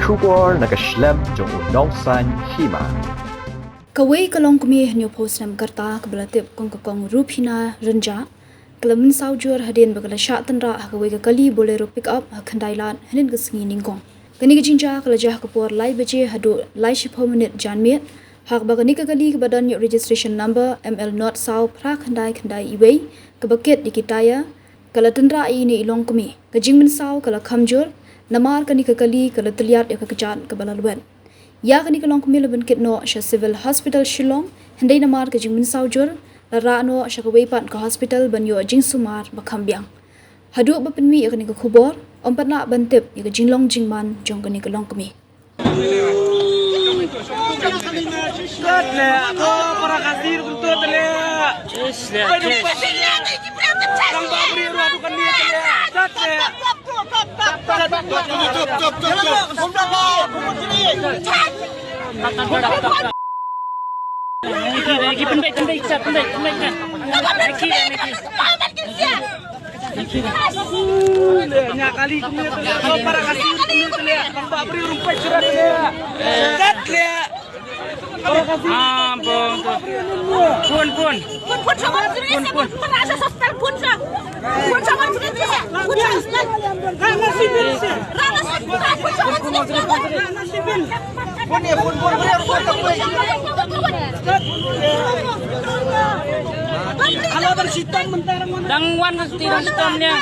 Shubor nakaslem Jong nongsan Hima. Kawai ka Longkmie new post nam karta kebelatip kong Hima renja kelamin saujur hadin bagala Shah Tynrah kawai ka kali Bolero pick up Khyndailad hanin kesengi ningkong. Kani ka jinja kelajah kapur lai baje hadu lai 10 minit janmiat hak bagani ka kali ke badan new registration number ML not sau pra Khyndailad iway ke baket di kitaya kala Tynrah ini Longkmie ka jingmin sau kala khamjur namar kani ka kali kala Khyndailad ya ka Kjat ke bala Lwet. Ya kani ka Longkmie laban kitno Shah Civil Hospital Shillong hendai namar ka jingmin saujur lara no Shah ka weipan ka hospital banyo jing sumar bakhambiang. Hadu bapenmi ya kani ka khubor ompatna bantip ya ka jinglong jingman Jong kani ka Longkmie. Para kasir untuk telah. Kang babri ruadu kan dia telah. Kali kemudian para kasir kemudian Kang babri rumpai surat telah. Pun sama jenis merasa sosial pun sah. Pun sama jenis pun rana sipil kalau bersihkan mentara mana dangwan hasil hitamnya